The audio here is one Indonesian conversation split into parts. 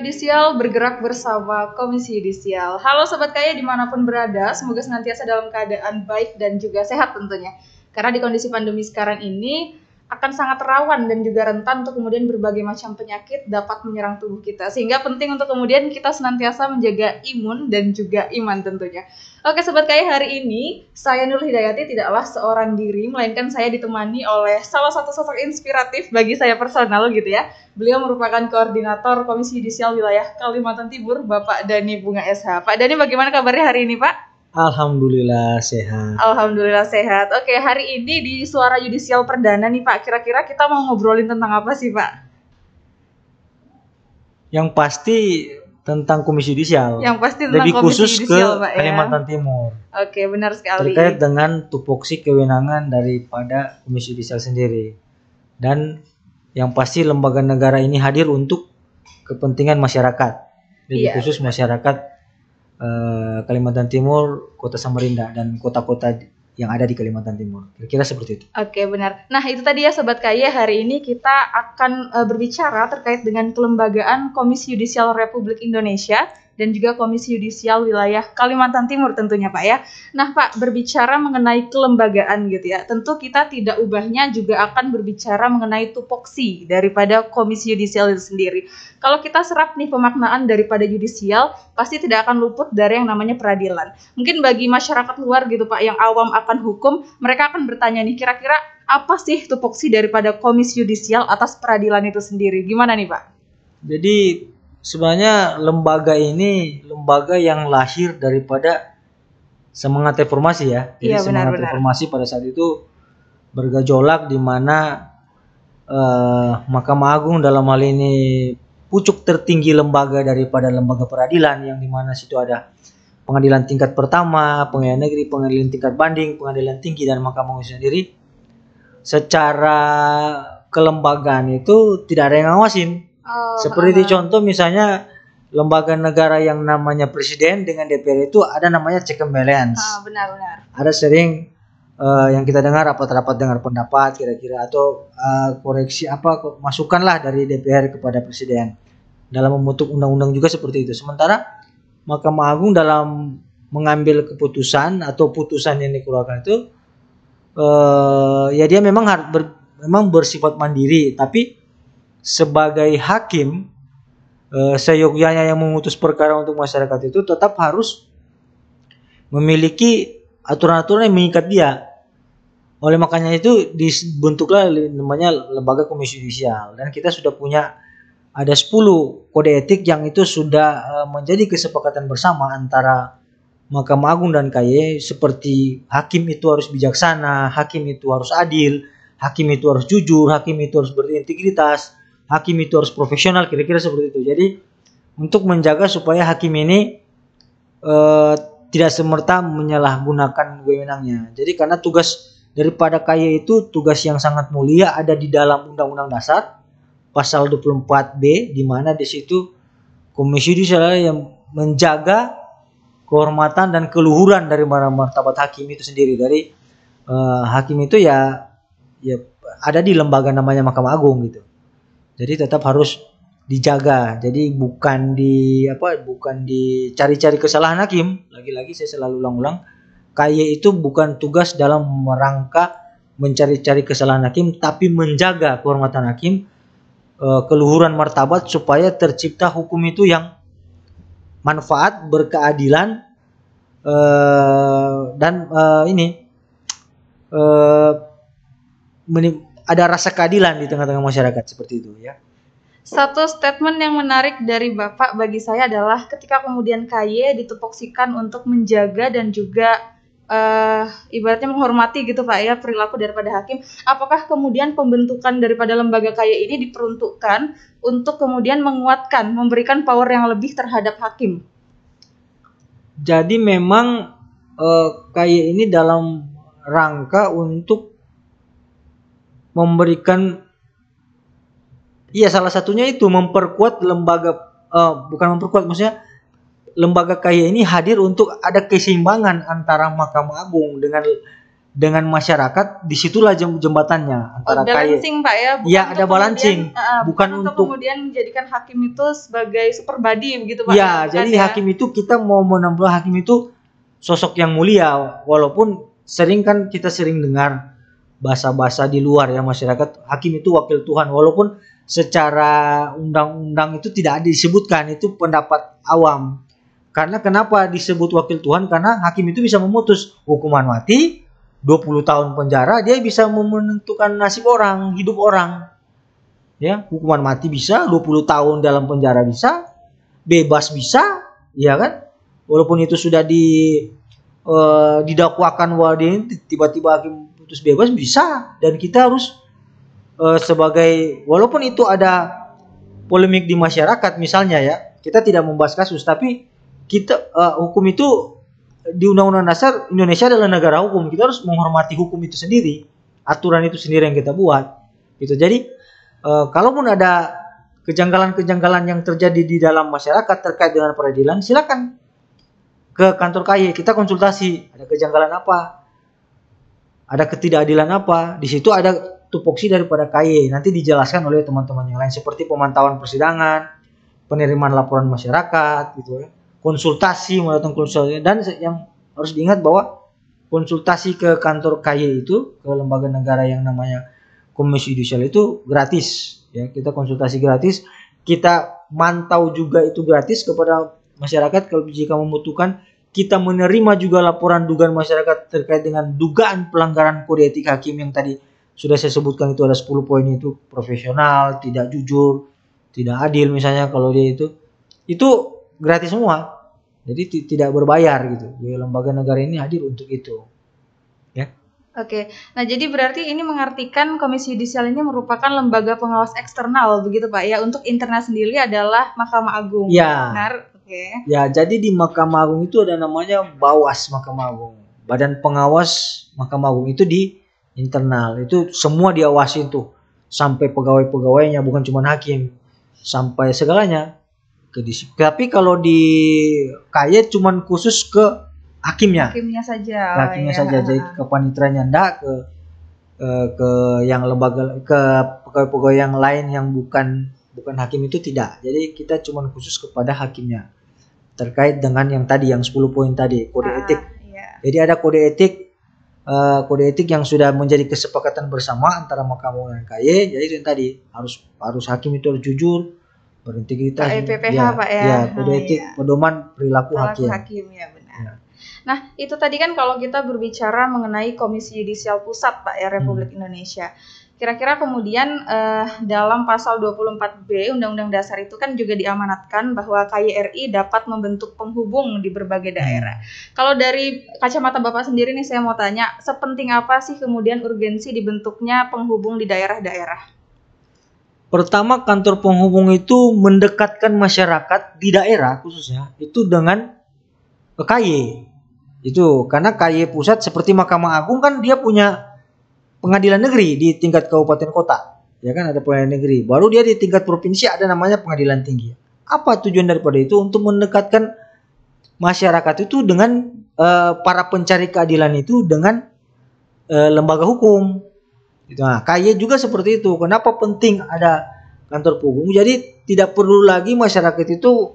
Yudisial bergerak bersama Komisi Yudisial. Halo Sobat Kaya dimanapun berada, semoga senantiasa dalam keadaan baik dan juga sehat tentunya. Karena di kondisi pandemi sekarang ini akan sangat rawan dan juga rentan untuk kemudian berbagai macam penyakit dapat menyerang tubuh kita. Sehingga penting untuk kemudian kita senantiasa menjaga imun dan juga iman tentunya. Oke Sobat Kaya, hari ini saya Nur Hidayati tidaklah seorang diri, melainkan saya ditemani oleh salah satu sosok inspiratif bagi saya personal gitu ya. Beliau merupakan koordinator Komisi Yudisial Wilayah Kalimantan Timur, Bapak Dhani Bunga SH. Pak Dhani, bagaimana kabarnya hari ini Pak? Alhamdulillah sehat. Alhamdulillah sehat. Oke, hari ini di Suara Yudisial Perdana nih Pak, kira-kira kita mau ngobrolin tentang apa sih Pak? Yang pasti tentang Komisi Yudisial. Yang pasti tentang lebih Komisi khusus Yudisial, ke Pak, Kalimantan Timur. Oke, benar sekali. Terkait dengan tupoksi kewenangan daripada Komisi Yudisial sendiri. Dan yang pasti lembaga negara ini hadir untuk kepentingan masyarakat. Lebih khusus masyarakat Kalimantan Timur, Kota Samarinda dan kota-kota yang ada di Kalimantan Timur. Kira-kira seperti itu. Oke, benar. Nah, itu tadi ya Sobat Kaya, hari ini kita akan berbicara terkait dengan kelembagaan Komisi Yudisial Republik Indonesia dan juga Komisi Yudisial Wilayah Kalimantan Timur tentunya Pak ya. Nah Pak, berbicara mengenai kelembagaan gitu ya, tentu kita tidak ubahnya juga akan berbicara mengenai tupoksi daripada Komisi Yudisial itu sendiri. Kalau kita serap nih pemaknaan daripada yudisial, pasti tidak akan luput dari yang namanya peradilan. Mungkin bagi masyarakat luar gitu Pak, yang awam akan hukum, mereka akan bertanya nih, kira-kira apa sih tupoksi daripada Komisi Yudisial atas peradilan itu sendiri? Gimana nih Pak? Jadi sebenarnya lembaga ini lembaga yang lahir daripada semangat reformasi ya. Jadi semangat reformasi pada saat itu bergejolak di mana Mahkamah Agung dalam hal ini pucuk tertinggi lembaga daripada lembaga peradilan, yang dimana situ ada pengadilan tingkat pertama, pengadilan negeri, pengadilan tingkat banding, pengadilan tinggi, dan Mahkamah Agung sendiri. Secara kelembagaan itu tidak ada yang ngawasin. Seperti contoh misalnya lembaga negara yang namanya presiden dengan DPR itu ada namanya check and balance. Benar-benar. Ada sering yang kita dengar rapat-rapat dengar pendapat kira-kira atau koreksi apa masukanlah dari DPR kepada presiden dalam membentuk undang-undang juga seperti itu. Sementara Mahkamah Agung dalam mengambil keputusan atau putusan yang dikeluarkan itu ya dia memang memang bersifat mandiri, tapi sebagai hakim seyogyanya yang memutus perkara untuk masyarakat itu tetap harus memiliki aturan-aturan yang mengikat dia. Oleh makanya itu dibentuklah namanya lembaga Komisi Yudisial, dan kita sudah punya ada 10 kode etik yang itu sudah menjadi kesepakatan bersama antara Mahkamah Agung dan KY, seperti hakim itu harus bijaksana, hakim itu harus adil, hakim itu harus jujur, hakim itu harus berintegritas, hakim itu harus profesional, kira-kira seperti itu. Jadi untuk menjaga supaya hakim ini tidak semerta menyalahgunakan wewenangnya. Jadi karena tugas daripada KY itu tugas yang sangat mulia, ada di dalam Undang-Undang Dasar pasal 24B, di mana di situ Komisi Yudisial yang menjaga kehormatan dan keluhuran dari martabat hakim itu sendiri. Dari hakim itu ya ada di lembaga namanya Mahkamah Agung gitu. Jadi tetap harus dijaga. Jadi bukan dicari-cari kesalahan hakim. Lagi-lagi saya selalu ulang-ulang, KY itu bukan tugas dalam rangka mencari-cari kesalahan hakim, tapi menjaga kehormatan hakim, keluhuran martabat, supaya tercipta hukum itu yang manfaat, berkeadilan, dan ada rasa keadilan di tengah-tengah masyarakat, seperti itu ya. Satu statement yang menarik dari Bapak bagi saya adalah ketika kemudian KY ditupoksikan untuk menjaga dan juga ibaratnya menghormati gitu Pak ya perilaku daripada hakim, apakah kemudian pembentukan daripada lembaga KY ini diperuntukkan untuk kemudian menguatkan, memberikan power yang lebih terhadap hakim? Jadi memang KY ini dalam rangka untuk memberikan, salah satunya itu memperkuat lembaga, bukan memperkuat, maksudnya lembaga KY ini hadir untuk ada keseimbangan antara Mahkamah Agung dengan dengan masyarakat, disitulah jembatannya antara balancing Pak ya, bukan ada balancing, bukan untuk kemudian menjadikan hakim itu sebagai super body begitu Pak. Ya, jadi hakim itu kita mau menambah hakim itu sosok yang mulia, walaupun sering kan kita sering dengar bahasa-bahasa di luar ya masyarakat, hakim itu wakil Tuhan, walaupun secara undang-undang itu tidak ada disebutkan, itu pendapat awam. Karena kenapa disebut wakil Tuhan? Karena hakim itu bisa memutus hukuman mati, 20 tahun penjara, dia bisa menentukan nasib orang, hidup orang. Ya, hukuman mati bisa, 20 tahun dalam penjara bisa, bebas bisa, ya kan? Walaupun itu sudah didakwakan bahwa tiba-tiba hakim putus bebas bisa, dan kita harus sebagai, walaupun itu ada polemik di masyarakat misalnya ya, kita tidak membahas kasus, tapi kita hukum itu di Undang-Undang Dasar Indonesia adalah negara hukum. Kita harus menghormati hukum itu sendiri, aturan itu sendiri yang kita buat. Gitu. Jadi kalaupun ada kejanggalan-kejanggalan yang terjadi di dalam masyarakat terkait dengan peradilan, silakan ke kantor KY, kita konsultasi. Ada kejanggalan apa? Ada ketidakadilan apa? Di situ ada tupoksi daripada KY. Nanti dijelaskan oleh teman-teman yang lain seperti pemantauan persidangan, penerimaan laporan masyarakat, gitu ya. Konsultasi, melakukan konsultasi, dan yang harus diingat bahwa konsultasi ke kantor KY itu, ke lembaga negara yang namanya Komisi Yudisial itu gratis ya. Kita konsultasi gratis, kita mantau juga itu gratis kepada masyarakat kalau jika membutuhkan. Kita menerima juga laporan dugaan masyarakat terkait dengan dugaan pelanggaran kode etik hakim yang tadi sudah saya sebutkan, itu ada 10 poin, itu profesional, tidak jujur, tidak adil misalnya, kalau dia itu gratis semua, jadi tidak berbayar gitu. Lembaga negara ini hadir untuk itu, ya. Oke, nah jadi berarti ini mengartikan Komisi Yudisial ini merupakan lembaga pengawas eksternal begitu Pak ya. Untuk internal sendiri adalah Mahkamah Agung. Ya. Benar. Oke. Ya, jadi di Mahkamah Agung itu ada namanya Bawas Mahkamah Agung, Badan Pengawas Mahkamah Agung. Itu di internal, itu semua diawasin tuh, sampai pegawai-pegawainya, bukan cuma hakim, sampai segalanya. Tapi kalau di KY cuman khusus ke hakimnya saja, jadi ke paniteranya enggak, ke yang lembaga, ke pegawai-pegawai yang lain yang bukan hakim itu tidak. Jadi kita cuman khusus kepada hakimnya terkait dengan yang tadi, yang 10 poin tadi, kode etik. Yeah. Jadi ada kode etik yang sudah menjadi kesepakatan bersama antara Mahkamah dan KY. Jadi itu yang tadi, harus hakim itu harus jujur, berintegritas, PPH Pak ya. Ya, kode etik, pedoman perilaku hakim. Ya, benar. Ya. Nah, itu tadi kan kalau kita berbicara mengenai Komisi Yudisial Pusat Pak ya, Republik Indonesia. Kira-kira kemudian dalam pasal 24B Undang-Undang Dasar itu kan juga diamanatkan bahwa KYRI dapat membentuk penghubung di berbagai daerah. Kalau dari kacamata Bapak sendiri nih, saya mau tanya, sepenting apa sih kemudian urgensi dibentuknya penghubung di daerah-daerah? Pertama, kantor penghubung itu mendekatkan masyarakat di daerah khususnya itu dengan KY. Itu karena KY pusat seperti Mahkamah Agung kan dia punya pengadilan negeri di tingkat kabupaten kota. Ya kan, ada pengadilan negeri. Baru dia di tingkat provinsi ada namanya pengadilan tinggi. Apa tujuan daripada itu? Untuk mendekatkan masyarakat itu dengan para pencari keadilan itu dengan lembaga hukum. Nah, KY juga seperti itu. Kenapa penting ada kantor penghubung? Jadi tidak perlu lagi masyarakat itu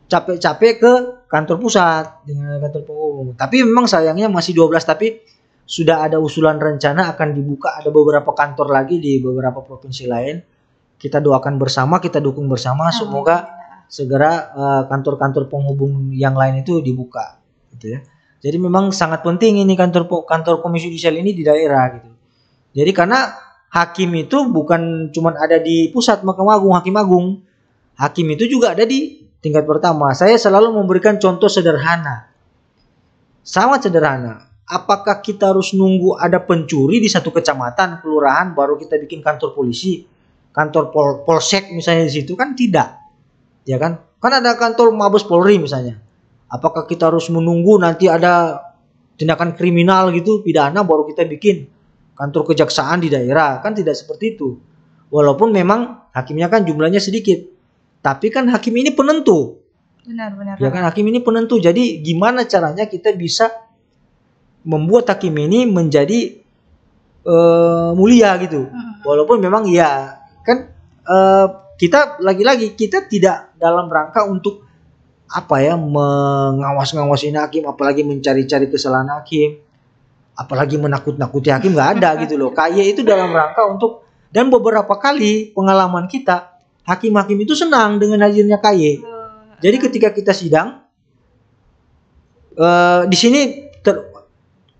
capek-capek ke kantor pusat dengan kantor penghubung. Tapi memang sayangnya masih 12, tapi sudah ada usulan rencana akan dibuka ada beberapa kantor lagi di beberapa provinsi lain. Kita doakan bersama, kita dukung bersama, semoga segera kantor-kantor penghubung yang lain itu dibuka, gitu ya. Jadi memang sangat penting ini kantor Komisi Yudisial ini di daerah, gitu. Jadi karena hakim itu bukan cuma ada di pusat Mahkamah Agung, Hakim Agung. Hakim itu juga ada di tingkat pertama. Saya selalu memberikan contoh sederhana. Sangat sederhana. Apakah kita harus nunggu ada pencuri di satu kecamatan, kelurahan, baru kita bikin kantor polisi, kantor polsek misalnya di situ? Kan tidak. Ya kan? Kan ada kantor Mabes Polri misalnya. Apakah kita harus menunggu nanti ada tindakan kriminal gitu, pidana, baru kita bikin kantor kejaksaan di daerah? Kan tidak seperti itu. Walaupun memang hakimnya kan jumlahnya sedikit, tapi kan hakim ini penentu. Benar. Ya kan, hakim ini penentu. Jadi gimana caranya kita bisa membuat hakim ini menjadi mulia gitu. Walaupun memang ya kan kita lagi-lagi kita tidak dalam rangka untuk apa ya mengawas-ngawasin hakim, apalagi mencari-cari kesalahan hakim, apalagi menakut-nakuti hakim, nggak ada gitu loh. KY itu dalam rangka untuk, dan beberapa kali pengalaman kita hakim-hakim itu senang dengan hadirnya KY. Jadi ketika kita sidang di sini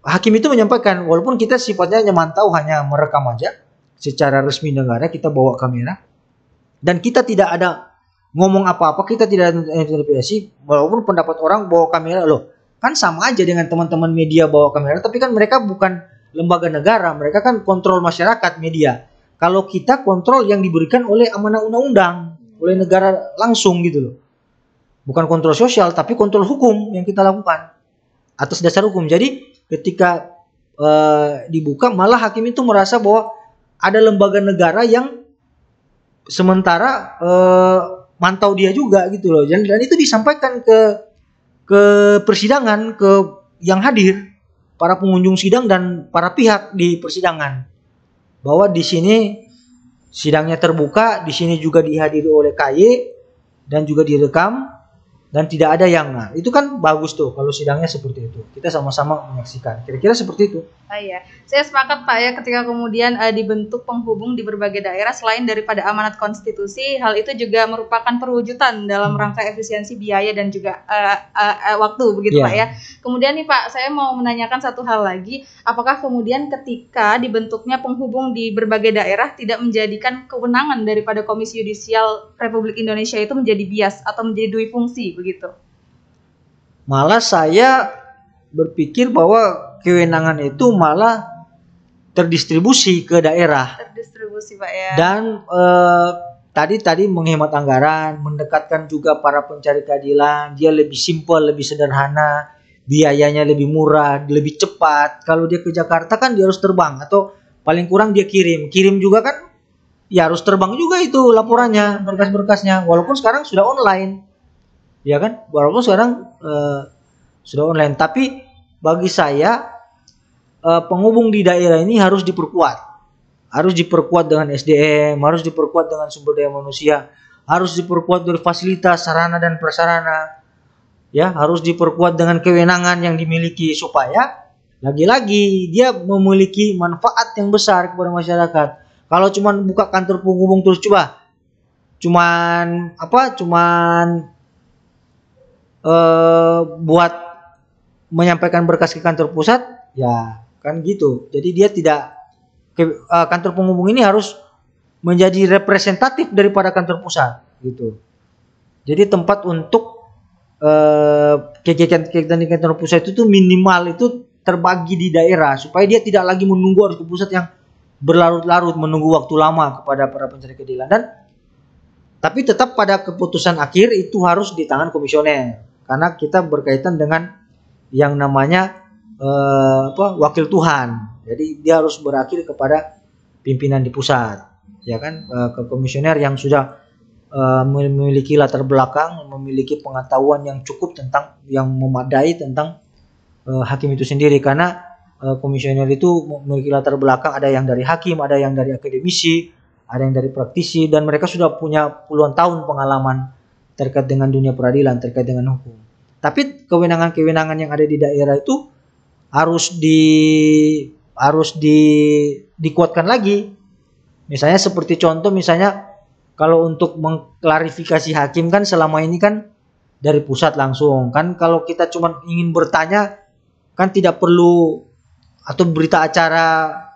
hakim itu menyampaikan, walaupun kita sifatnya hanya mantau, hanya merekam aja secara resmi negara, kita bawa kamera dan kita tidak ada ngomong apa-apa, kita tidak ada intervensi. Walaupun pendapat orang bawa kamera, loh kan sama aja dengan teman-teman media bawa kamera, tapi kan mereka bukan lembaga negara, mereka kan kontrol masyarakat media. Kalau kita kontrol yang diberikan oleh amanah undang-undang, oleh negara langsung gitu loh. Bukan kontrol sosial, tapi kontrol hukum yang kita lakukan atas dasar hukum. Jadi ketika dibuka, malah hakim itu merasa bahwa ada lembaga negara yang sementara mantau dia juga gitu loh. Dan itu disampaikan ke persidangan, ke yang hadir, para pengunjung sidang dan para pihak di persidangan, bahwa di sini sidangnya terbuka, di sini juga dihadiri oleh KY dan juga direkam. Dan tidak ada yang, nah itu kan bagus tuh kalau sidangnya seperti itu. Kita sama-sama menyaksikan. Kira-kira seperti itu. Iya, saya sepakat Pak ya, ketika kemudian dibentuk penghubung di berbagai daerah, selain daripada amanat konstitusi, hal itu juga merupakan perwujudan dalam rangka efisiensi biaya dan juga waktu begitu Pak ya. Kemudian nih Pak, saya mau menanyakan satu hal lagi, apakah kemudian ketika dibentuknya penghubung di berbagai daerah tidak menjadikan kewenangan daripada Komisi Yudisial Republik Indonesia itu menjadi bias atau menjadi dui fungsi begitu? Malah saya berpikir bahwa kewenangan itu malah terdistribusi ke daerah. Terdistribusi Pak ya. Dan tadi menghemat anggaran, mendekatkan juga para pencari keadilan. Dia lebih simpel, lebih sederhana, biayanya lebih murah, lebih cepat. Kalau dia ke Jakarta kan dia harus terbang, atau paling kurang dia kirim juga kan, ya harus terbang juga itu laporannya, berkas-berkasnya. Walaupun sekarang sudah online, ya kan? Walaupun sekarang sudah online, tapi bagi saya penghubung di daerah ini harus diperkuat dengan SDM, harus diperkuat dengan sumber daya manusia, harus diperkuat dari fasilitas, sarana dan prasarana, ya harus diperkuat dengan kewenangan yang dimiliki, supaya lagi-lagi dia memiliki manfaat yang besar kepada masyarakat. Kalau cuman buka kantor penghubung terus, cuman buat menyampaikan berkas ke kantor pusat, ya kan gitu. Jadi dia tidak, kantor penghubung ini harus menjadi representatif daripada kantor pusat gitu. Jadi tempat untuk kegiatan di kantor pusat itu minimal itu terbagi di daerah, supaya dia tidak lagi menunggu harus ke pusat yang berlarut-larut, menunggu waktu lama kepada para pencari keadilan. Dan tapi tetap pada keputusan akhir itu harus di tangan komisioner, karena kita berkaitan dengan yang namanya wakil Tuhan. Jadi dia harus berakhir kepada pimpinan di pusat, ya kan, ke komisioner yang sudah memiliki latar belakang, memiliki pengetahuan yang cukup tentang, yang memadai tentang hakim itu sendiri. Karena komisioner itu memiliki latar belakang, ada yang dari hakim, ada yang dari akademisi, ada yang dari praktisi, dan mereka sudah punya puluhan tahun pengalaman terkait dengan dunia peradilan, terkait dengan hukum. Tapi kewenangan-kewenangan yang ada di daerah itu harus dikuatkan lagi. Misalnya seperti contoh, misalnya kalau untuk mengklarifikasi hakim kan selama ini kan dari pusat langsung. Kan kalau kita cuma ingin bertanya kan tidak perlu, atau berita acara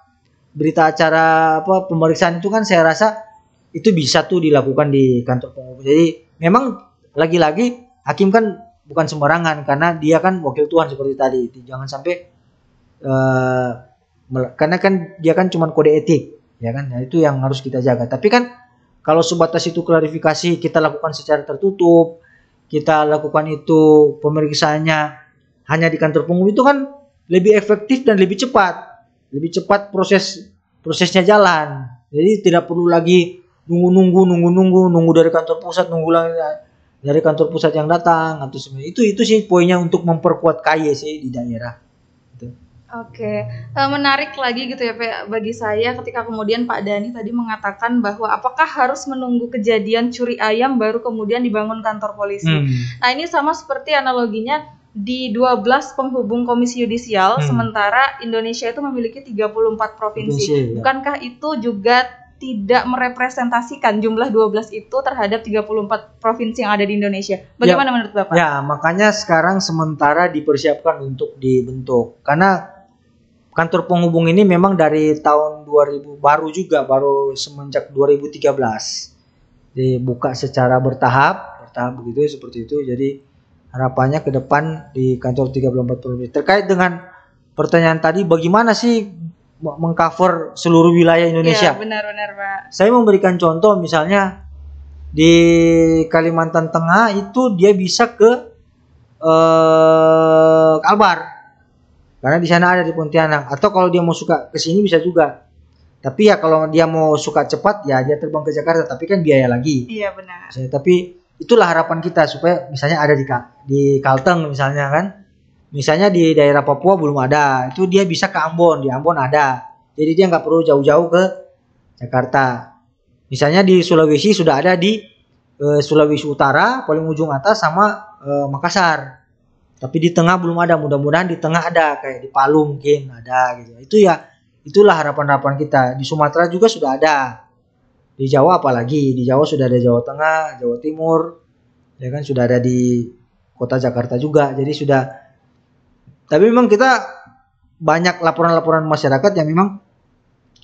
pemeriksaan itu kan saya rasa itu bisa tuh dilakukan di kantor penghubung. Jadi memang lagi-lagi hakim kan bukan sembarangan, karena dia kan wakil Tuhan seperti tadi. Jangan sampai karena kan dia kan cuma kode etik, ya kan. Nah, itu yang harus kita jaga. Tapi kan kalau sebatas itu klarifikasi kita lakukan secara tertutup, kita lakukan itu pemeriksaannya hanya di kantor penghubung, itu kan lebih efektif dan lebih cepat prosesnya jalan. Jadi tidak perlu lagi nunggu dari kantor pusat, nunggu lagi dari kantor pusat yang datang atau sebenarnya. Itu sih poinnya untuk memperkuat KY sih di daerah. Gitu. Oke, menarik lagi gitu ya Pak, bagi saya ketika kemudian Pak Dhani tadi mengatakan bahwa apakah harus menunggu kejadian curi ayam baru kemudian dibangun kantor polisi. Nah ini sama seperti analoginya di 12 penghubung komisi yudisial, sementara Indonesia itu memiliki 34 provinsi. Bukankah itu juga tidak merepresentasikan jumlah 12 itu terhadap 34 provinsi yang ada di Indonesia? Bagaimana menurut Bapak? Ya, makanya sekarang sementara dipersiapkan untuk dibentuk. Karena kantor penghubung ini memang dari tahun 2000 baru semenjak 2013 dibuka secara bertahap begitu seperti itu. Jadi harapannya ke depan di kantor 34 provinsi. Terkait dengan pertanyaan tadi, bagaimana sih mengcover seluruh wilayah Indonesia? Ya, benar-benar Pak. Saya memberikan contoh misalnya di Kalimantan Tengah itu dia bisa ke Kalbar. Karena di sana ada di Pontianak. Atau kalau dia mau suka ke sini bisa juga. Tapi ya kalau dia mau suka cepat ya dia terbang ke Jakarta. Tapi kan biaya lagi. Iya benar. Tapi itulah harapan kita supaya misalnya ada di Kalteng misalnya kan. Misalnya di daerah Papua belum ada. Itu dia bisa ke Ambon. Di Ambon ada. Jadi dia nggak perlu jauh-jauh ke Jakarta. Misalnya di Sulawesi sudah ada di Sulawesi Utara paling ujung atas sama Makassar. Tapi di tengah belum ada, mudah-mudahan di tengah ada, kayak di Palu mungkin ada gitu. Itu ya, itulah harapan-harapan kita. Di Sumatera juga sudah ada. Di Jawa apalagi, di Jawa sudah ada Jawa Tengah, Jawa Timur. Ya kan sudah ada di kota Jakarta juga. Jadi sudah. Tapi memang kita banyak laporan-laporan masyarakat yang memang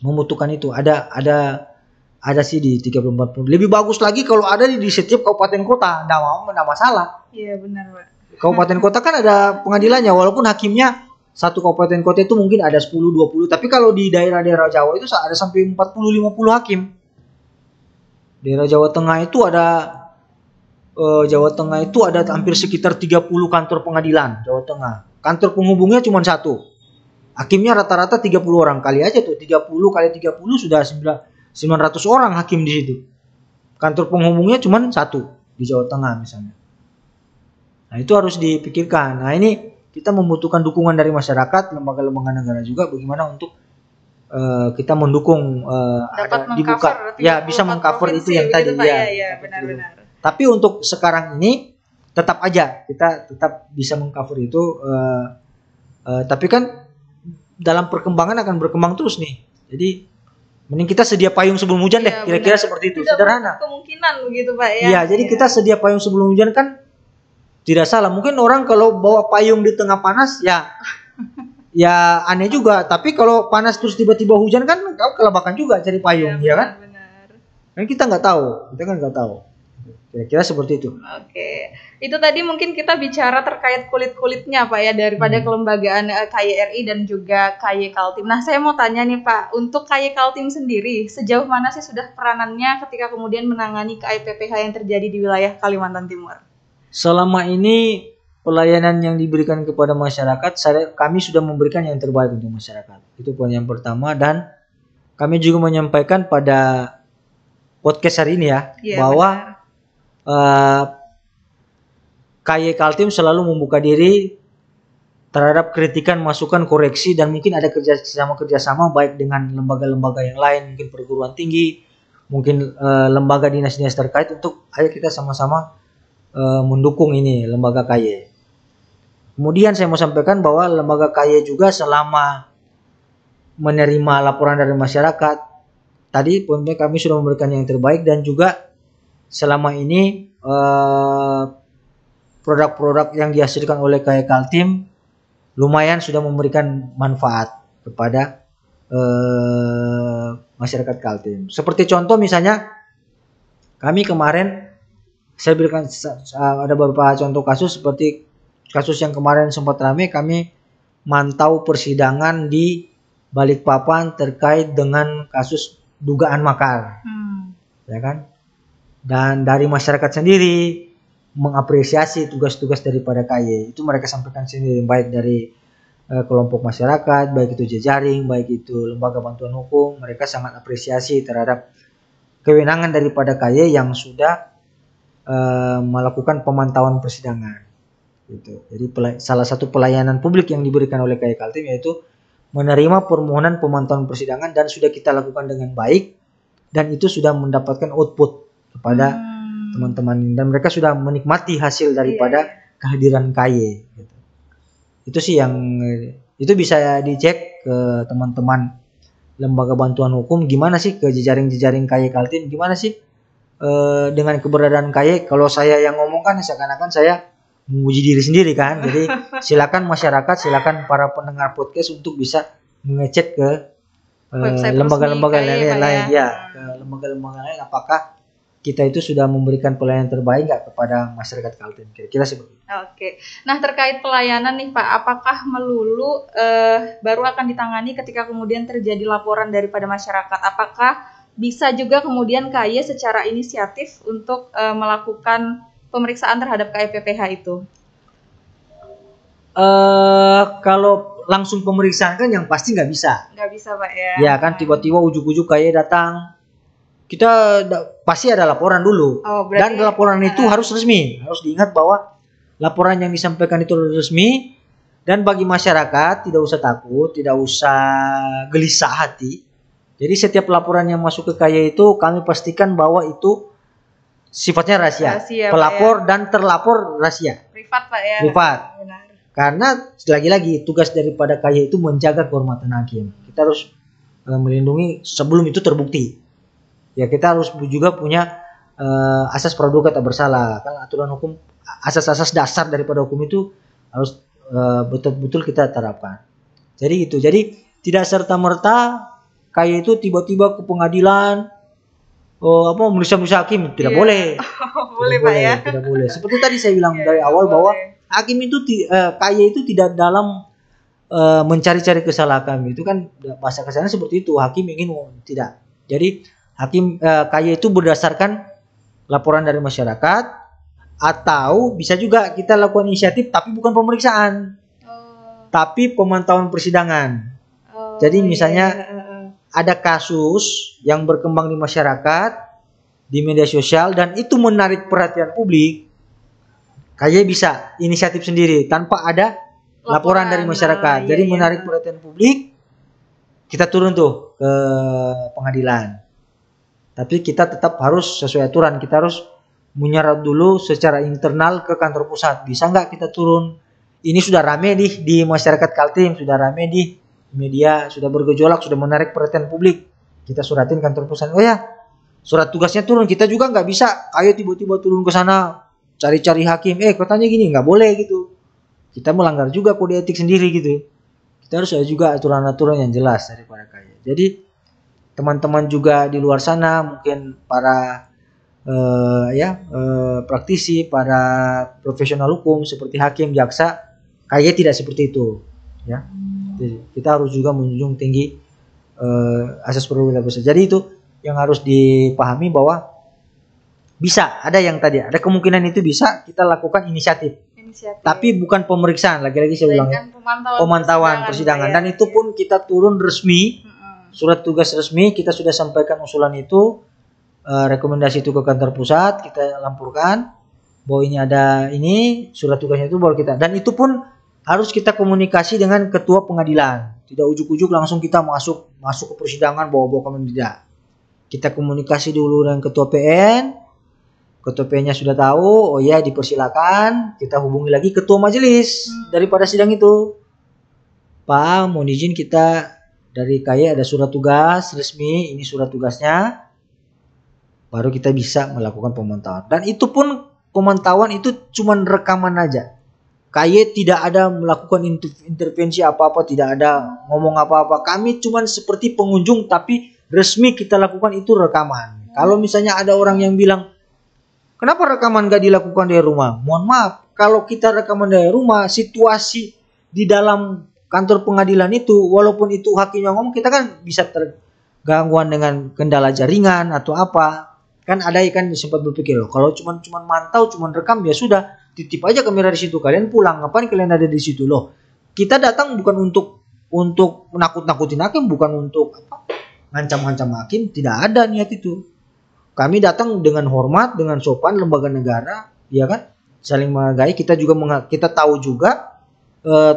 membutuhkan itu. Ada sih di 34. Lebih bagus lagi kalau ada di setiap kabupaten kota, enggak masalah. Iya benar, Pak. Kabupaten kota kan ada pengadilannya, walaupun hakimnya satu kabupaten kota itu mungkin ada 10-20, tapi kalau di daerah-daerah Jawa itu ada sampai 40-50 hakim. Daerah Jawa Tengah itu ada hampir sekitar 30 kantor pengadilan Jawa Tengah. Kantor penghubungnya cuma satu. Hakimnya rata-rata 30 orang, kali aja tuh 30 kali 30 sudah 900 orang hakim di situ. Kantor penghubungnya cuma satu di Jawa Tengah misalnya. Nah itu harus dipikirkan. Nah ini kita membutuhkan dukungan dari masyarakat, lembaga-lembaga negara juga bagaimana untuk kita mendukung dapat dibuka ya bisa mengcover itu yang tadi ya benar-benar. Tapi untuk sekarang ini tetap aja kita tetap bisa mengcover itu tapi kan dalam perkembangan akan berkembang terus nih. Jadi mending kita sedia payung sebelum hujan deh, kira-kira seperti itu. Tidak sederhana. Kemungkinan begitu Pak ya. Iya, jadi kita sedia payung sebelum hujan kan tidak salah. Mungkin orang kalau bawa payung di tengah panas ya ya aneh juga. Tapi kalau panas terus tiba-tiba hujan kan kau kelabakan juga cari payung, ya kan? Benar. Kan kita nggak tahu. Kira-kira seperti itu. Oke. Itu tadi mungkin kita bicara terkait kulit-kulitnya Pak ya daripada kelembagaan KYRI dan juga KY Kaltim. Nah, saya mau tanya nih Pak, untuk KY Kaltim sendiri sejauh mana sih sudah peranannya ketika kemudian menangani KIPPH yang terjadi di wilayah Kalimantan Timur? Selama ini pelayanan yang diberikan kepada masyarakat, kami sudah memberikan yang terbaik untuk masyarakat. Itu poin yang pertama, dan kami juga menyampaikan pada podcast hari ini ya bahwa KY Kaltim selalu membuka diri terhadap kritikan, masukan, koreksi, dan mungkin ada kerjasama baik dengan lembaga-lembaga yang lain, mungkin perguruan tinggi, mungkin lembaga dinas-dinas terkait untuk ayo kita sama-sama mendukung ini lembaga KY. Kemudian saya mau sampaikan bahwa lembaga KY juga selama menerima laporan dari masyarakat, tadi poinnya kami sudah memberikan yang terbaik, dan juga selama ini produk-produk yang dihasilkan oleh KY Kaltim lumayan sudah memberikan manfaat kepada masyarakat Kaltim. Seperti contoh misalnya kami kemarin saya berikan ada beberapa contoh kasus, seperti kasus yang kemarin sempat ramai, kami mantau persidangan di Balikpapan terkait dengan kasus dugaan makar, ya kan? Dan dari masyarakat sendiri mengapresiasi tugas-tugas daripada KY. Itu mereka sampaikan sendiri, baik dari kelompok masyarakat, baik itu jejaring, baik itu lembaga bantuan hukum, mereka sangat apresiasi terhadap kewenangan daripada KY yang sudah melakukan pemantauan persidangan gitu. Jadi salah satu pelayanan publik yang diberikan oleh KY Kaltim yaitu menerima permohonan pemantauan persidangan dan sudah kita lakukan dengan baik dan itu sudah mendapatkan output kepada teman-teman ini dan mereka sudah menikmati hasil daripada kehadiran KY gitu. Itu sih yang itu bisa dicek ke teman-teman lembaga bantuan hukum gimana sih ke jejaring-jejaring KY Kaltim gimana sih dengan keberadaan KY. Kalau saya yang ngomong kan seakan-akan saya menguji diri sendiri kan. Jadi silakan masyarakat, silakan para pendengar podcast untuk bisa mengecek ke lembaga-lembaga lain ke lembaga-lembaga lain apakah kita itu sudah memberikan pelayanan terbaik nggak kepada masyarakat Kaltim. Kira-kira seperti itu. Oke. Nah, terkait pelayanan nih Pak, apakah melulu baru akan ditangani ketika kemudian terjadi laporan daripada masyarakat? Apakah bisa juga kemudian KY secara inisiatif untuk melakukan pemeriksaan terhadap KYPPH itu? Kalau langsung pemeriksaan kan yang pasti nggak bisa. Nggak bisa Pak ya? Ya kan tiba-tiba ujuk-ujuk KY datang. Kita pasti ada laporan dulu. Dan laporan itu harus resmi. Harus diingat bahwa laporan yang disampaikan itu harus resmi. Dan bagi masyarakat tidak usah takut, tidak usah gelisah hati. Jadi setiap laporan yang masuk ke KY itu kami pastikan bahwa itu sifatnya rahasia. Pelapor dan terlapor rahasia. Privat Pak ya? Privat. Benar. Karena lagi-lagi tugas daripada KY itu menjaga kehormatan hakim. Kita harus melindungi sebelum itu terbukti. Ya kita harus juga punya asas praduga tak bersalah. Kan aturan hukum, asas-asas dasar daripada hukum itu harus betul-betul kita terapkan. Jadi gitu. Jadi tidak serta-merta KY itu tiba-tiba ke pengadilan memeriksa hakim tidak boleh. Boleh Pak ya. Tidak boleh. Seperti tadi saya bilang dari awal bahwa hakim itu KY itu tidak dalam mencari-cari kesalahan kami. Itu kan bahasa kasarnya seperti itu. Hakim ingin tidak. Jadi hakim KY itu berdasarkan laporan dari masyarakat atau bisa juga kita lakukan inisiatif tapi bukan pemeriksaan. Tapi pemantauan persidangan. Jadi misalnya ada kasus yang berkembang di masyarakat, di media sosial, dan itu menarik perhatian publik, KY bisa inisiatif sendiri tanpa ada laporan dari masyarakat. Jadi menarik perhatian publik, kita turun tuh ke pengadilan. Tapi kita tetap harus sesuai aturan, kita harus menyerap dulu secara internal ke kantor pusat. Bisa nggak kita turun? Ini sudah rame di masyarakat Kaltim, sudah rame di media, sudah bergejolak, sudah menarik perhatian publik. Kita suratin kantor pusat. Oh ya, surat tugasnya turun. Kita juga nggak bisa ayo tiba-tiba turun ke sana cari-cari hakim. Katanya gini, nggak boleh gitu. Kita melanggar juga kode etik sendiri gitu. Kita harus ada juga aturan-aturan yang jelas daripada KY. Jadi teman-teman juga di luar sana mungkin para praktisi, para profesional hukum seperti hakim, jaksa, KY tidak seperti itu. Ya. Kita harus juga menjunjung tinggi asas praduga tak bersalah. Jadi itu yang harus dipahami bahwa bisa ada yang tadi ada kemungkinan itu bisa kita lakukan inisiatif. Tapi bukan pemeriksaan. Lagi-lagi saya bilang pemantauan persidangan. Dan itu pun kita turun resmi, surat tugas resmi kita sudah sampaikan usulan itu, rekomendasi itu ke kantor pusat, kita lampurkan bahwa ini ada ini surat tugasnya itu baru kita. Dan itu pun harus kita komunikasi dengan ketua pengadilan. Tidak ujuk-ujuk langsung kita masuk ke persidangan bawa-bawa kami, tidak. Kita komunikasi dulu dengan ketua PN. Ketua PN-nya sudah tahu, oh ya dipersilakan. Kita hubungi lagi ketua majelis daripada sidang itu. Pak, mohon izin kita dari KY ada surat tugas resmi, ini surat tugasnya. Baru kita bisa melakukan pemantauan. Dan itu pun pemantauan itu cuma rekaman aja. KY tidak ada melakukan intervensi apa-apa, tidak ada ngomong apa-apa. Kami cuma seperti pengunjung, tapi resmi kita lakukan itu rekaman. Kalau misalnya ada orang yang bilang, kenapa rekaman gak dilakukan dari rumah? Mohon maaf, kalau kita rekaman dari rumah, situasi di dalam kantor pengadilan itu, walaupun itu hakim yang ngomong, kita kan bisa tergangguan dengan kendala jaringan atau apa. Kan ada kan sempat berpikir, loh, kalau cuma mantau, cuma rekam, ya sudah. Titip aja kamera di situ, kalian pulang, ngapain kalian ada di situ loh? Kita datang bukan untuk menakut-nakutin hakim, bukan untuk ngancam-ngancam hakim, tidak ada niat itu. Kami datang dengan hormat, dengan sopan, lembaga negara, ya kan, saling menghargai. Kita juga kita tahu juga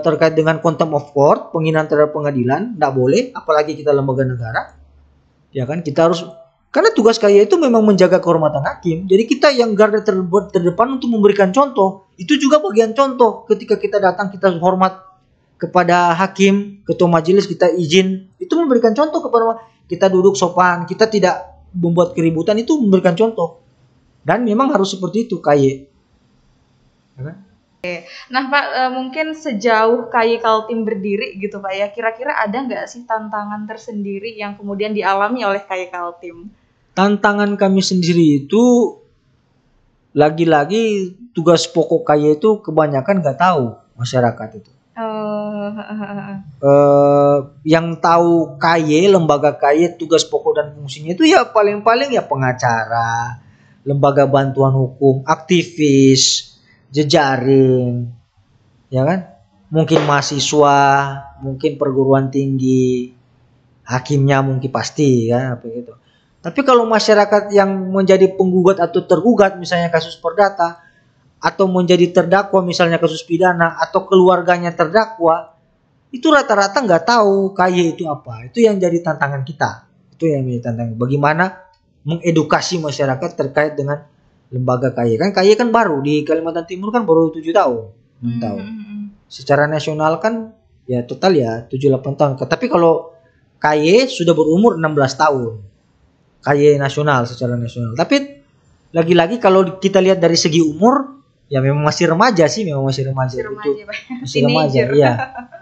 terkait dengan contempt of court, penghinaan terhadap pengadilan, tidak boleh, apalagi kita lembaga negara, ya kan? Kita harus, karena tugas KY itu memang menjaga kehormatan hakim. Jadi kita yang garda terdepan untuk memberikan contoh. Itu juga bagian contoh. Ketika kita datang, kita hormat kepada hakim, ketua majelis, kita izin, itu memberikan contoh kepada kita, duduk sopan, kita tidak membuat keributan, itu memberikan contoh. Dan memang harus seperti itu KY. Ya kan? Nah Pak, mungkin sejauh KY Kaltim berdiri gitu Pak ya, kira-kira ada nggak sih tantangan tersendiri yang kemudian dialami oleh KY Kaltim? Tantangan kami sendiri itu, lagi-lagi tugas pokok KY itu kebanyakan nggak tahu masyarakat itu. Yang tahu KY, lembaga KY, tugas pokok dan fungsinya itu ya paling-paling ya pengacara, lembaga bantuan hukum, aktivis, jejaring, ya kan? Mungkin mahasiswa, mungkin perguruan tinggi, hakimnya mungkin pasti ya begitu. Tapi kalau masyarakat yang menjadi penggugat atau tergugat, misalnya kasus perdata, atau menjadi terdakwa misalnya kasus pidana, atau keluarganya terdakwa, itu rata-rata nggak tahu KY itu apa. Itu yang jadi tantangan kita. Itu yang menjadi tantangan. Bagaimana mengedukasi masyarakat terkait dengan lembaga KY. Kan KY kan baru di Kalimantan Timur, kan baru 7 tahun. 6 tahun. Secara nasional kan ya total ya 7-8 tahun. Tapi kalau KY sudah berumur 16 tahun. KY nasional, secara nasional. Tapi lagi-lagi kalau kita lihat dari segi umur, ya memang masih remaja sih, memang masih remaja. Masih remaja, iya.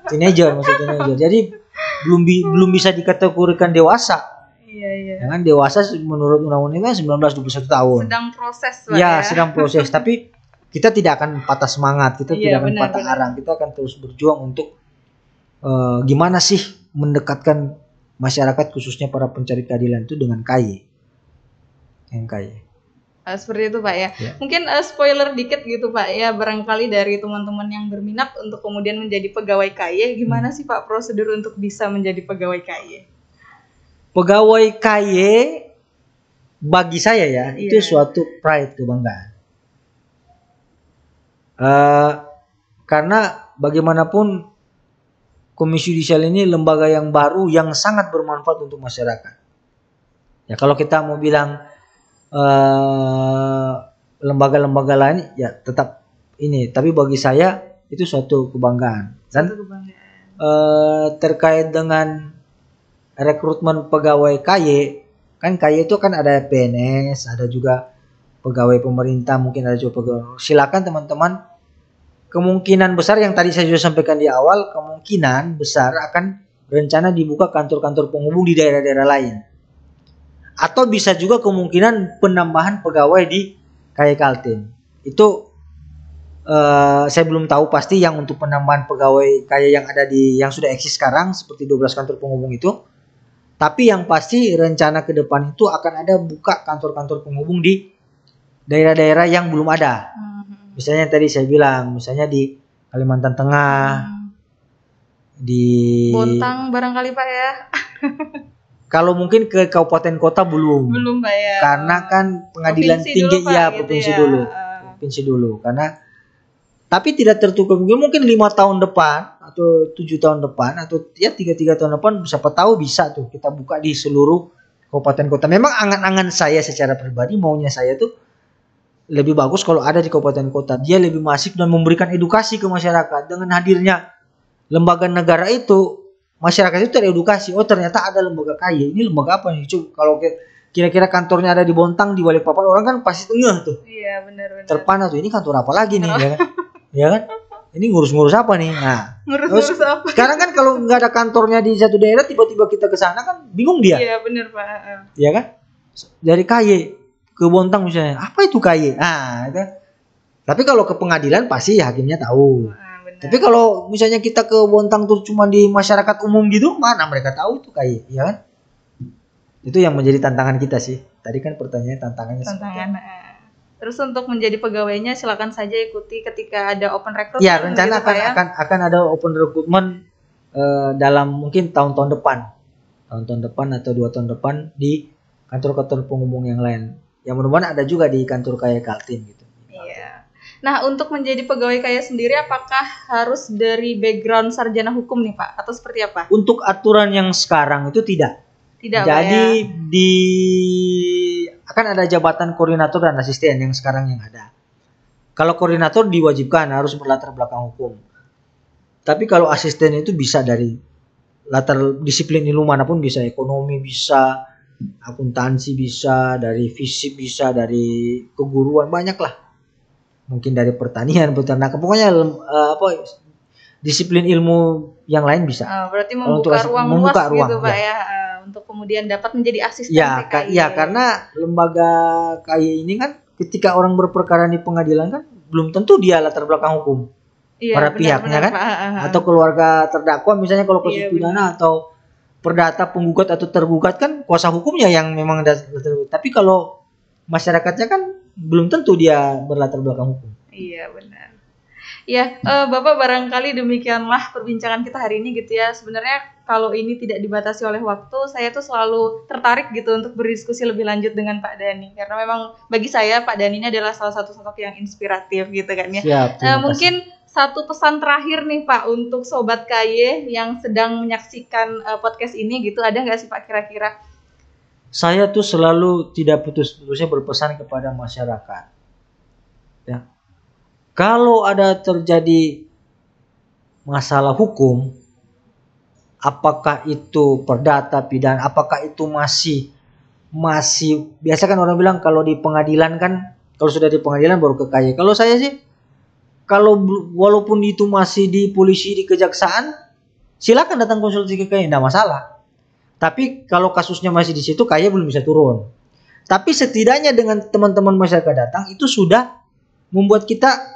Teenager, masih teenager. Jadi belum bisa dikategorikan dewasa. Iya. Jangan dewasa menurut undang-undang kan 19-21 tahun. Sedang proses Pak ya. Sedang proses. Tapi kita tidak akan patah semangat, kita tidak akan patah arang. Kita akan terus berjuang untuk gimana sih mendekatkan masyarakat, khususnya para pencari keadilan itu dengan KY. Yang KY. Seperti itu Pak ya. Mungkin spoiler dikit gitu Pak ya, barangkali dari teman-teman yang berminat untuk kemudian menjadi pegawai KY, gimana sih Pak prosedur untuk bisa menjadi pegawai KY? Pegawai KY bagi saya ya, itu suatu pride, kebanggaan. Karena bagaimanapun Komisi Yudisial ini lembaga yang baru yang sangat bermanfaat untuk masyarakat. Ya kalau kita mau bilang lembaga-lembaga lain ya tetap ini, tapi bagi saya itu suatu kebanggaan. Dan terkait dengan rekrutmen pegawai KY, kan KY itu kan ada PNS, ada juga pegawai pemerintah, mungkin ada juga pegawai. Silakan teman-teman, kemungkinan besar yang tadi saya sudah sampaikan di awal, kemungkinan besar akan rencana dibuka kantor-kantor penghubung di daerah-daerah lain. Atau bisa juga kemungkinan penambahan pegawai di KY Kaltim. Itu saya belum tahu pasti yang untuk penambahan pegawai KY yang ada yang sudah eksis sekarang seperti 12 kantor penghubung itu. Tapi yang pasti rencana ke depan itu akan ada buka kantor-kantor penghubung di daerah-daerah yang belum ada. Misalnya tadi saya bilang, misalnya di Kalimantan Tengah, di Bontang barangkali Pak ya. Kalau mungkin ke kabupaten kota belum. Belum Pak ya. Karena kan pengadilan provinsi tinggi dulu, ya, Pak, provinsi gitu ya. dulu. Provinsi dulu. Karena tapi tidak tertutup mungkin 5 tahun depan atau 7 tahun depan atau ya 3 tahun depan, siapa tahu bisa tuh kita buka di seluruh kabupaten kota. Memang angan-angan saya secara pribadi, maunya saya tuh lebih bagus kalau ada di kabupaten kota. Dia lebih masif dan memberikan edukasi ke masyarakat. Dengan hadirnya lembaga negara itu, masyarakat itu teredukasi. Oh ternyata ada lembaga KY. Ini lembaga apa nih? Coba kalau kira-kira kantornya ada di Bontang, di Balikpapan, orang kan pasti tengah tuh. Iya benar. Terpana tuh, ini kantor apa lagi nih? Ya kan? Ya kan? Ini ngurus-ngurus apa nih? Nah, ngurus apa? Sekarang kan kalau nggak ada kantornya di satu daerah, tiba-tiba kita ke sana kan bingung dia. Iya benar Pak. Iya kan? Dari KY ke Bontang misalnya, apa itu KY? Nah, itu. Tapi kalau ke pengadilan pasti hakimnya tahu. Tapi kalau misalnya kita ke Bontang tuh cuma di masyarakat umum gitu, mana mereka tahu itu KY, ya kan? Itu yang menjadi tantangan kita sih. Tadi kan pertanyaannya tantangannya. Terus untuk menjadi pegawainya silakan saja ikuti ketika ada open recruitment. Ya, rencana akan ada open recruitment dalam mungkin tahun-tahun depan. Tahun-tahun depan atau 2 tahun depan di kantor-kantor penghubung yang lain. Yang mudah-mudahan ada juga di kantor KY Kaltim gitu. Iya. Nah, untuk menjadi pegawai kaya sendiri apakah harus dari background sarjana hukum nih Pak? Atau seperti apa? Untuk aturan yang sekarang itu tidak. Tidak, Jadi Pak, ya? di akan ada jabatan koordinator dan asisten yang sekarang yang ada. Kalau koordinator diwajibkan harus berlatar belakang hukum. Tapi kalau asisten itu bisa dari latar disiplin ilmu manapun, bisa ekonomi, bisa akuntansi, bisa dari fisik, bisa dari keguruan, banyak lah. Mungkin dari pertanian, peternakan, pokoknya disiplin ilmu yang lain bisa. Berarti membuka ruang luas gitu Pak ya, untuk kemudian dapat menjadi asisten PKI. Ya, karena lembaga KAI ini kan ketika orang berperkara di pengadilan kan belum tentu dia latar belakang hukum. Iya, Para pihaknya kan, atau keluarga terdakwa misalnya kalau kasus pidana atau perdata penggugat atau tergugat kan kuasa hukumnya yang memang ada. Tapi kalau masyarakatnya kan belum tentu dia berlatar belakang hukum. Iya, benar. Ya, Bapak, barangkali demikianlah perbincangan kita hari ini gitu ya. Sebenarnya kalau ini tidak dibatasi oleh waktu, saya tuh selalu tertarik gitu untuk berdiskusi lebih lanjut dengan Pak Dhani. Karena memang bagi saya Pak Dhani ini adalah salah satu sosok yang inspiratif gitu kan ya. Siap, mungkin satu pesan terakhir nih Pak untuk Sobat KAI yang sedang menyaksikan podcast ini gitu, ada nggak sih Pak kira-kira? Saya tuh selalu tidak putus-putusnya berpesan kepada masyarakat. Ya. Kalau ada terjadi masalah hukum, apakah itu perdata, pidana, apakah itu masih biasa kan orang bilang kalau di pengadilan kan, kalau sudah di pengadilan baru ke KAI. Kalau saya sih, kalau walaupun itu masih di polisi, di kejaksaan, silakan datang konsultasi ke KAI, tidak masalah. Tapi kalau kasusnya masih di situ, KAI belum bisa turun. Tapi setidaknya dengan teman-teman masyarakat datang, itu sudah membuat kita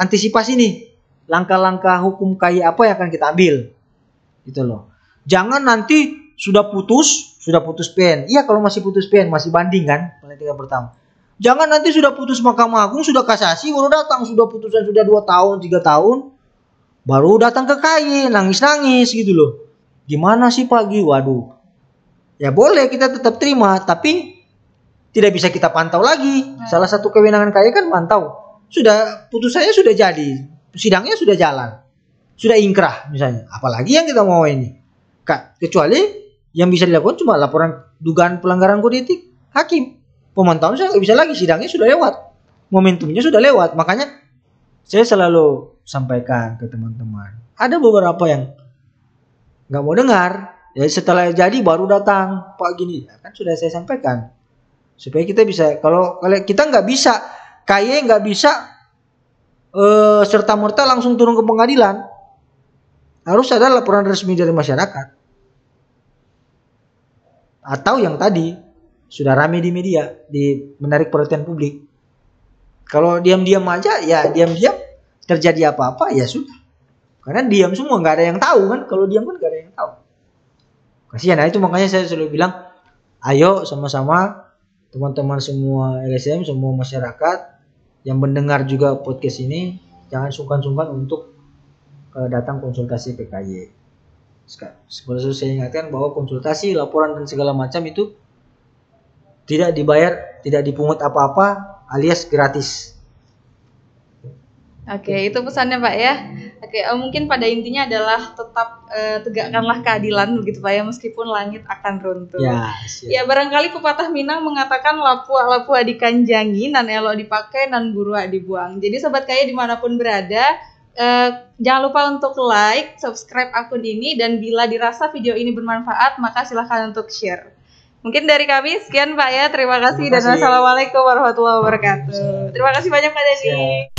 antisipasi nih langkah-langkah hukum KAI apa yang akan kita ambil, gitu loh. Jangan nanti sudah putus PN. Iya, kalau masih putus PN, masih banding kan, tingkat pertama. Jangan nanti sudah putus Mahkamah Agung, sudah kasasi, baru datang, sudah putusan sudah 2 tahun, 3 tahun, baru datang ke KAI, nangis-nangis gitu loh. Gimana sih Pak? Waduh. Ya boleh kita tetap terima, tapi tidak bisa kita pantau lagi. Salah satu kewenangan KAI kan pantau. Sudah putusannya sudah jadi, sidangnya sudah jalan, sudah ingkrah misalnya. Apalagi yang kita mau ini? Kecuali yang bisa dilakukan cuma laporan dugaan pelanggaran kode etik hakim. Pemantauan saya nggak bisa lagi, sidangnya sudah lewat, momentumnya sudah lewat. Makanya saya selalu sampaikan ke teman-teman. Ada beberapa yang nggak mau dengar. Ya setelah jadi baru datang, Pak gini. Kan sudah saya sampaikan. Supaya kita bisa, kalau kita nggak bisa, KAI nggak bisa serta-merta langsung turun ke pengadilan. Harus ada laporan resmi dari masyarakat. Atau yang tadi sudah ramai di media, menarik perhatian publik. Kalau diam-diam aja, ya diam-diam terjadi apa-apa ya sudah. Karena diam semua, nggak ada yang tahu kan. Kalau diam kan nggak ada yang tahu. Kasihan. Nah itu makanya saya selalu bilang, ayo sama-sama teman-teman semua LSM, semua masyarakat yang mendengar juga podcast ini, jangan sungkan-sungkan untuk datang konsultasi ke KAI. Seperti saya ingatkan bahwa konsultasi, laporan dan segala macam itu tidak dibayar, tidak dipungut apa-apa, alias gratis. Oke, itu pesannya Pak ya. Oke, mungkin pada intinya adalah tetap tegakkanlah keadilan begitu Pak ya, meskipun langit akan runtuh. Ya, barangkali pepatah Minang mengatakan lapua dikanjangi, nan elok dipakai, nan buruk dibuang. Jadi Sobat KAI dimanapun berada, jangan lupa untuk like, subscribe akun ini, dan bila dirasa video ini bermanfaat, maka silahkan untuk share. Mungkin dari kami sekian Pak ya, terima kasih. Dan wassalamualaikum warahmatullahi wabarakatuh. Terima kasih banyak Pak Dhani.